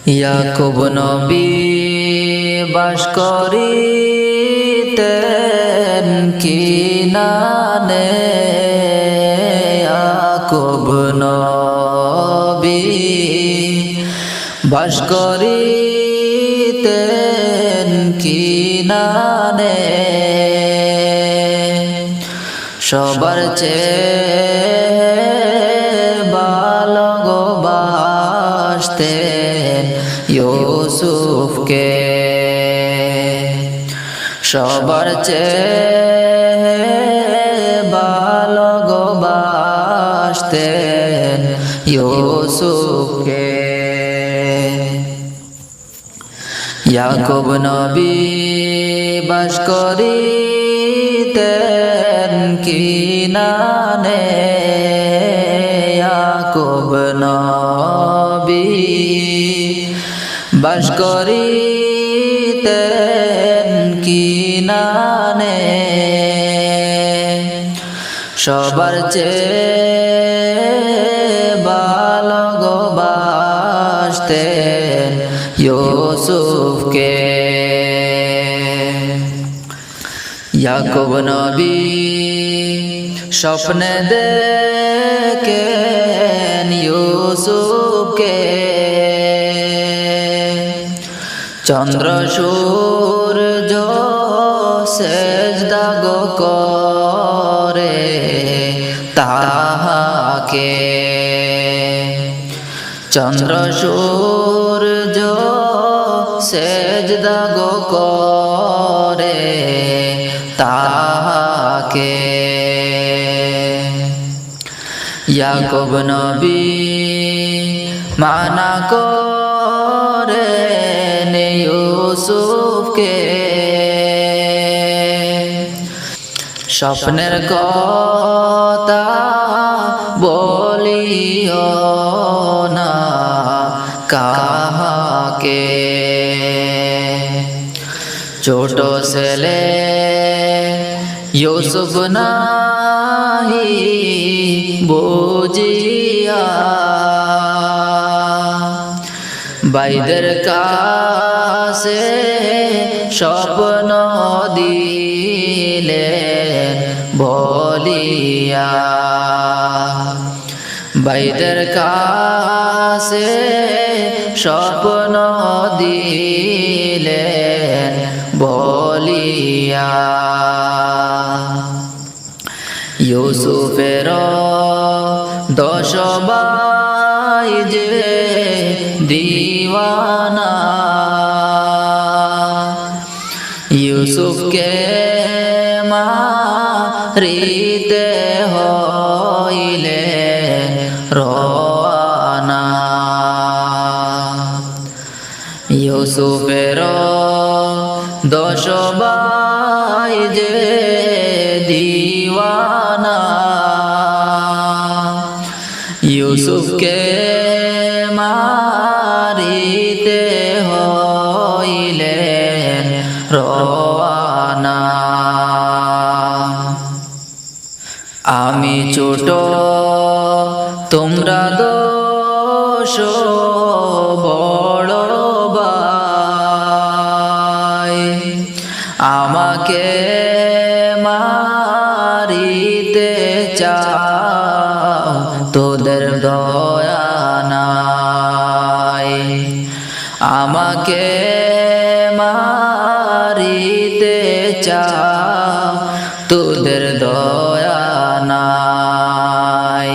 ইয়াকুব নবী বাস করিতেন কিনানে, ইয়াকুব নবী বাস করিতেন কিনানে। সবার চেয়ে ভালোবাসতেন ইউসুফকে, সবার চেয়ে ভালোবাসতেন ইউসুফকে। ইয়াকুব নবী বাস করিতেন কিনানে, ইয়াকুব নবী বাস করিতেন কিনানে। সবার চেয়ে ভালোবাসতেন ইউসুফকে। ইয়াকুব নবী স্বপ্নে দেখেন ইউসুফকে, চন্দ্র সূর্য সেজদা গো করে তাহাকে, চন্দ্র সূর্য সেজদা গো করে তাহাকে। ইয়াকুব নবী মানা করেন ইউসুফকে, স্বপ্নের কথা বলিও না কাহাকে, ছোট ছেলে ইউসুফ নাহি বুঝিয়া, ভাইদের কাছে স্বপ্ন দিলেন বলিয়া, ভাইদের কাছে স্বপ্ন দিলেন বলিয়া। ইউসুফের 10 ভাই যে দিওয়ানা, ইউসুফকে মারিতে হইলে রওয়ানা। ইউসুফের 10 ভাই যে দিওয়ানা, ইউসুফকে মারিতে হইলেন রওয়ানা। আমি ছোট তোমরা 10 বড় ভাই, আমাকে মারিতে চাও তোদের দয়া নাই, আমাকে মারিতে চাও তোদের দয়া নাই।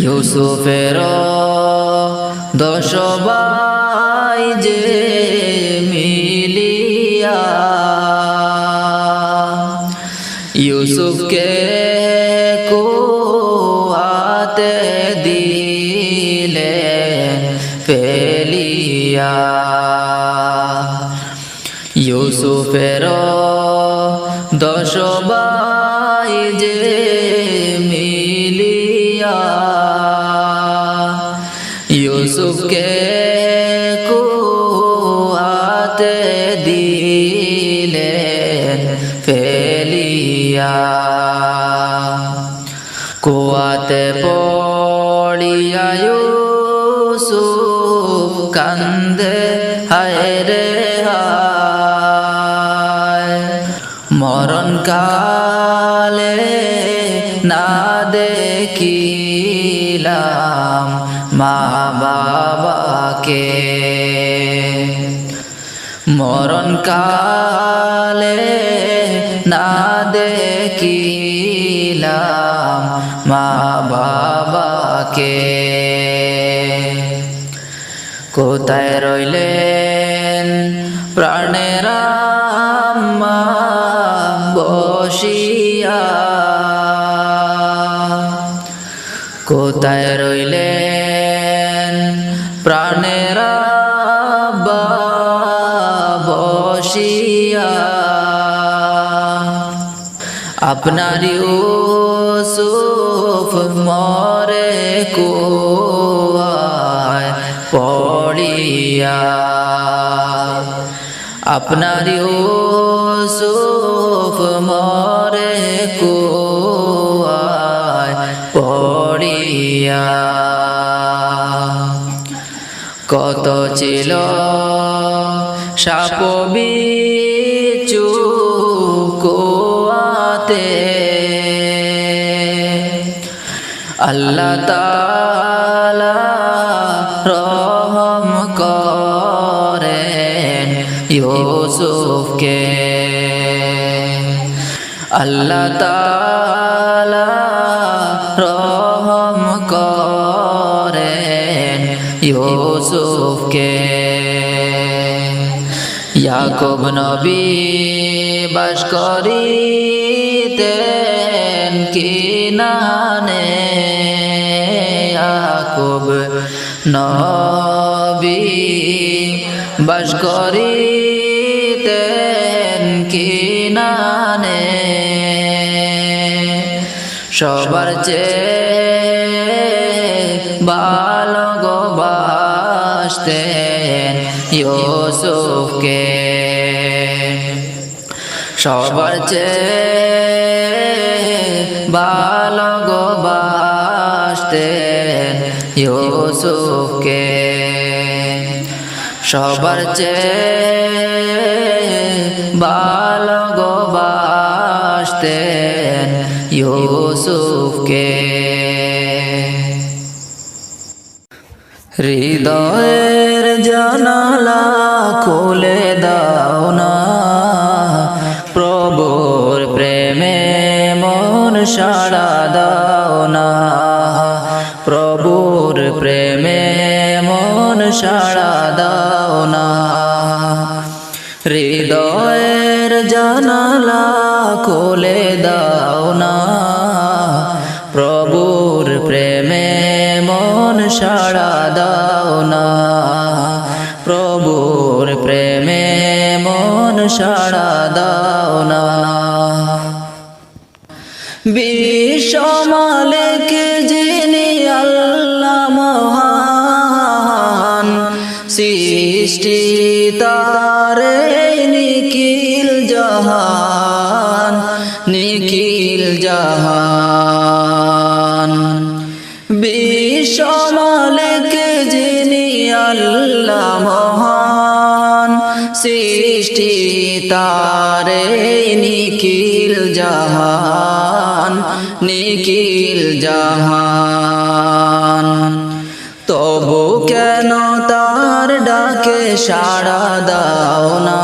ইউসুফের 10 ভাই যে মিলিয়া, ইউসুফকে কুয়াতে দিলেন ফেলিয়া। ইউসুফের 10 ভাই যে মিলিয়া, ইউসুফকে কুয়াতে দিলেন ফেলিয়া। কুয়াতে পড়িয়া ইউসুফ ইউসুফ কান্দে হায় রে হায় মরণ কালে না দেখিলাম মা বাবাকে মরণ কালে না দেখিলাম মা বাবাকে কোথায় রইলেন প্রাণের আম্মা বসিয়া কোথায় রইলেন প্রাণের আব্বা বসিয়া আপনার ইউসুফ মরে কুয়ায় পড়িয়া আপনার ইউসুফ মরে কুয়ায় পড়িয়া কত ছিল সাপ বিচ্ছু কুয়াতে আল্লাহ তাআলা রহম করেন ইউসুফকে আল্লাহ তাআলা রহম করেন ইউসুফকে ইয়াকুব নবী বাস করিতেন কিনানে ইয়াকুব নবী বাস করিতেন কিনানে সবার চেয়ে ভালোবাসতেন ইউসুফকে সবার চেয়ে ভালোবাসতেন ইউসুফকে সবার চেয়ে ভালোবাসতেন ইউসুফকে হৃদয়ের জানালা খুলে দাও না প্রভুর প্রেমে মন সাড়া দাও না প্রভুর প্রেমে মন সাড়া দাও না হৃদয়ের জানালা খুলে দাও না প্রভুর প্রেমে মন সাড়া দাও না প্রভুর প্রেমে মন সাড়া দাও না বিশ্ব মালিক যিনি আল্লাহ মহান সৃষ্টি তারে নিখিল জাহান নিখিল জাহান বিশ্ব মালিক যিনি আল্লাহ মহান সৃষ্টি তারে নিখিল জাহান নিখিল জাহান তবু কেন তার ডাকে সাড়া দাও না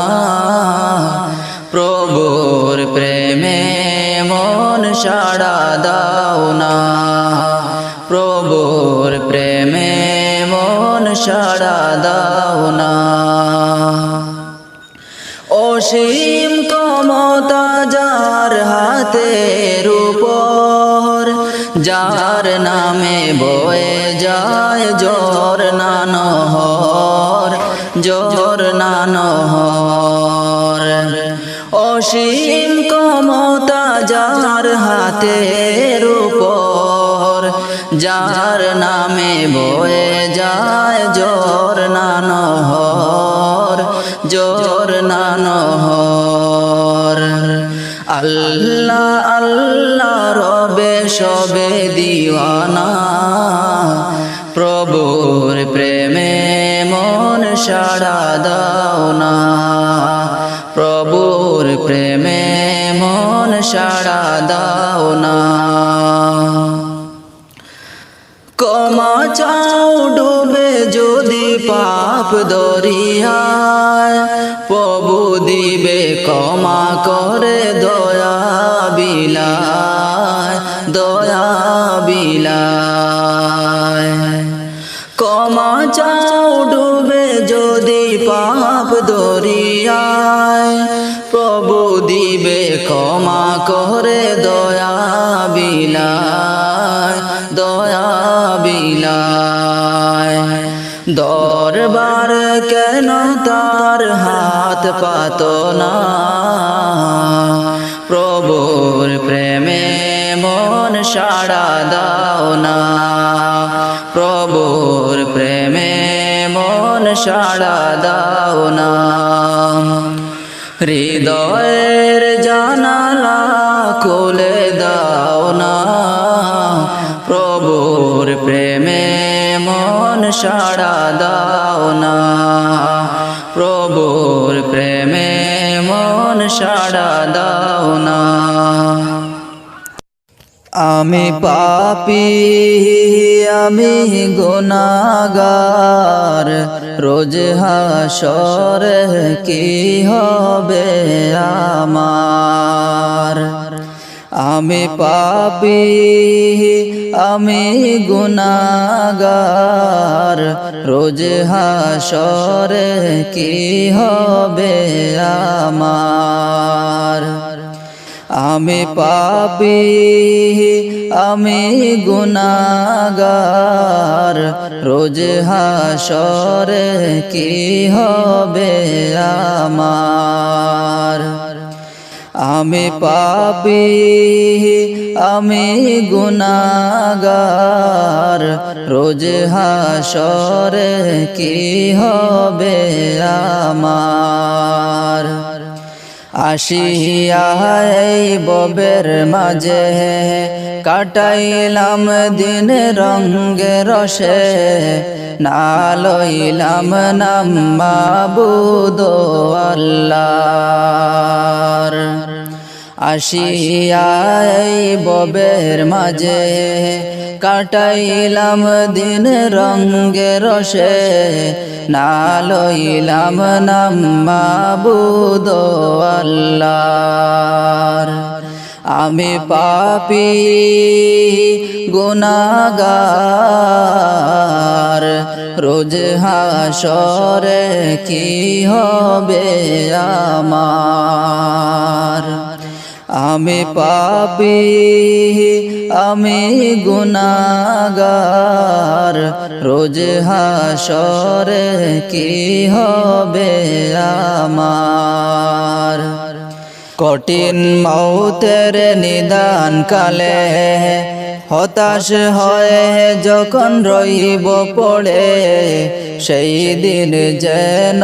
প্রভুর প্রেমে মন সাড়া দাও না প্রভুর প্রেমে মন সাড়া দাও না অসীম ক্ষমতা যার হাতের উপর যার নামে বয়ে যায় ঝরনা নহর ঝরনা নহর অসীম ক্ষমতা যার হাতের উপর যার নামে বয়ে যায় ঝরনা নহর ঝরনা নহর আল্লাহ আল্লাহ রবে সবে দিওয়ানা প্রভুর প্রেমে মন সাড়া দাও না, প্রভুর প্রেমে মন সাড়া দাও না। ক্ষমা চাও ডুবে যদি পাপ দরিয়ায়, প্রভু দিবে ক্ষমা করে দয়া বিলায়, দয়া বিলায়। ক্ষমা চাও ডুবে যদি পাপ দরিয়ায়, প্রভু দিবে ক্ষমা করে দয়া বিলায়, দয়া বিলায়। দরবার কেন তার হাত পাতো না, প্রভুর প্রেমে মন সাড়া দাও না, প্রভুর প্রেমে মন সাড়া দাও না। হৃদয়ের জানালা খুলে দাও না, প্রভুর প্রেমে মন সাড়া দাও না, প্রভুর প্রেমে মন সাড়া দাও না। আমি পাপী, আমি গুনাহগার, রোজ হাসরে কি হবে আমার। আমি পাপী, আমি গুনাহগার, রোজ হাসরে কি হবে আমার। আমি পাপী, আমি গুনাহগার, রোজ হাসরে কি হবে আমার। আমি পাপী, আমি গুনাহগার, রোজ হাসরে কি হবে আমার। আসিয়া এই ববের মাঝে কাটাইলাম দিন রঙ্গে রসে, না লইলাম নাম মাবুদ আল্লাহর। আসিয়া এই ববের মাঝে কাটাইলাম দিন রঙ্গে রসে, না লইলাম নাম মাবুদ আল্লাহর। আমি পাপী গুনাহগার, রোজ হাসরে কি হবে আমার। আমি পাপী, আমি গুনাহগার, রোজ হাসরে কি হবে আমার। কঠিন মৌতের নিদান কালে হতাশ হয়ে যখন রইব পড়ে, সেই দিন যেন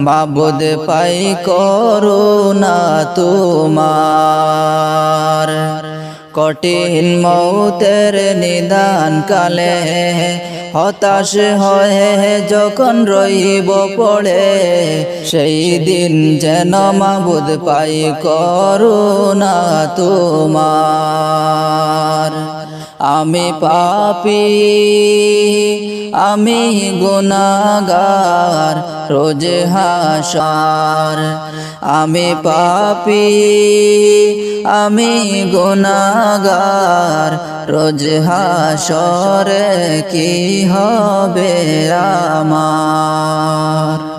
মাবুদ পাই করুণা তোমার। কঠিন মৌতের নিদান কালে হতাশ হয়ে যখন রইব পড়ে, সেই দিন যেন মাবুদ পাই করুণা তোমার। আমি পাপী, আমি গুনাহগার, রোজ হাসর। আমি পাপী, আমি গুনাহগার, রোজ হাসরে কি হবে আমার।